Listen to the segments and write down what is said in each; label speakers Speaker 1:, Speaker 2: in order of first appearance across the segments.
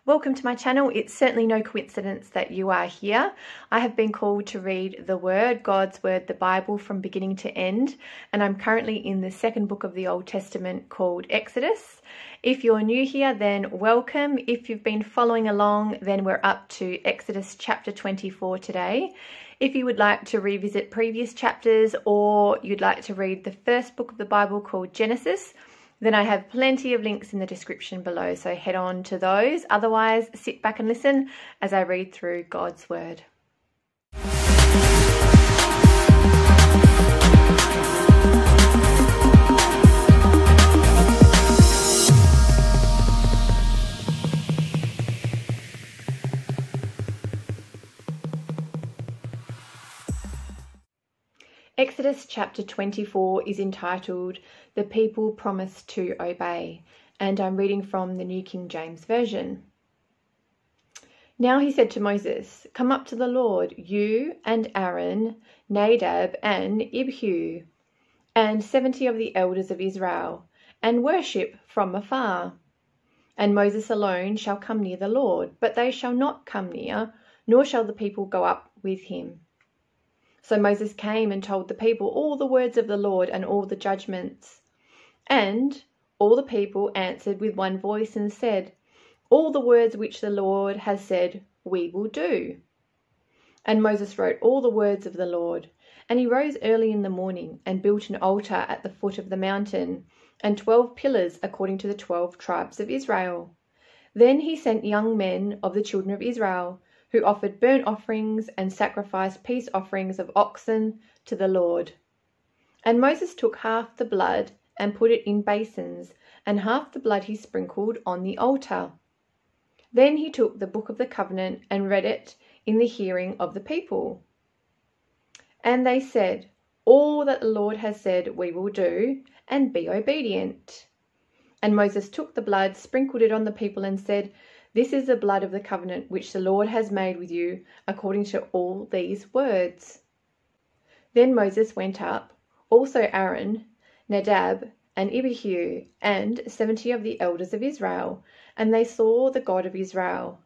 Speaker 1: Welcome to my channel. It's certainly no coincidence that you are here. I have been called to read the Word, God's Word, the Bible, from beginning to end, and I'm currently in the second book of the Old Testament called Exodus. If you're new here, then welcome. If you've been following along, then we're up to Exodus chapter 24 today. If you would like to revisit previous chapters, or you'd like to read the first book of the Bible called Genesis, then I have plenty of links in the description below, so head on to those. Otherwise, sit back and listen as I read through God's Word. Exodus chapter 24 is entitled, "The People Promised to Obey," and I'm reading from the New King James Version. Now he said to Moses, "Come up to the Lord, you and Aaron, Nadab and Abihu, and 70 of the elders of Israel, and worship from afar. And Moses alone shall come near the Lord, but they shall not come near, nor shall the people go up with him." So Moses came and told the people all the words of the Lord and all the judgments. And all the people answered with one voice and said, "All the words which the Lord has said, we will do." And Moses wrote all the words of the Lord. And he rose early in the morning and built an altar at the foot of the mountain, and 12 pillars according to the 12 tribes of Israel. Then he sent young men of the children of Israel, who offered burnt offerings and sacrificed peace offerings of oxen to the Lord. And Moses took half the blood and put it in basins, and half the blood he sprinkled on the altar. Then he took the book of the covenant and read it in the hearing of the people. And they said, "All that the Lord has said we will do, and be obedient." And Moses took the blood, sprinkled it on the people, and said, "This is the blood of the covenant which the Lord has made with you according to all these words." Then Moses went up, also Aaron, Nadab, and Abihu, and 70 of the elders of Israel, and they saw the God of Israel.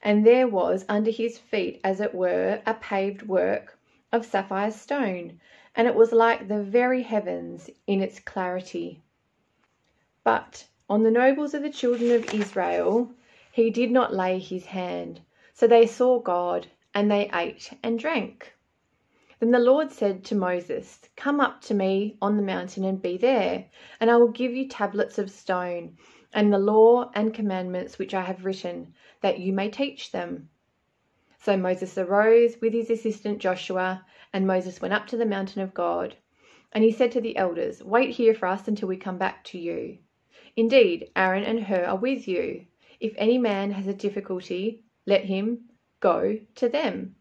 Speaker 1: And there was under his feet, as it were, a paved work of sapphire stone, and it was like the very heavens in its clarity. But on the nobles of the children of Israel he did not lay his hand. So they saw God, and they ate and drank. Then the Lord said to Moses, "Come up to me on the mountain and be there, and I will give you tablets of stone, and the law and commandments which I have written, that you may teach them." So Moses arose with his assistant Joshua, and Moses went up to the mountain of God. And he said to the elders, "Wait here for us until we come back to you. Indeed, Aaron and Hur are with you. If any man has a difficulty, let him go to them."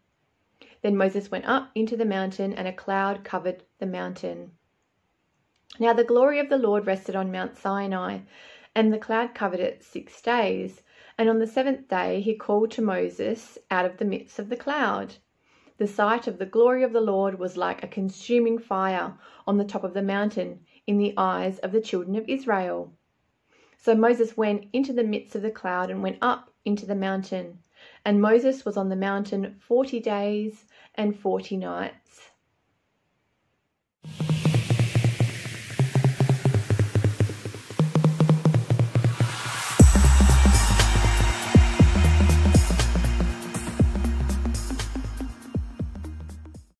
Speaker 1: Then Moses went up into the mountain, and a cloud covered the mountain. Now the glory of the Lord rested on Mount Sinai, and the cloud covered it 6 days. And on the 7th day he called to Moses out of the midst of the cloud. The sight of the glory of the Lord was like a consuming fire on the top of the mountain in the eyes of the children of Israel. So Moses went into the midst of the cloud and went up into the mountain. And Moses was on the mountain 40 days and 40 nights.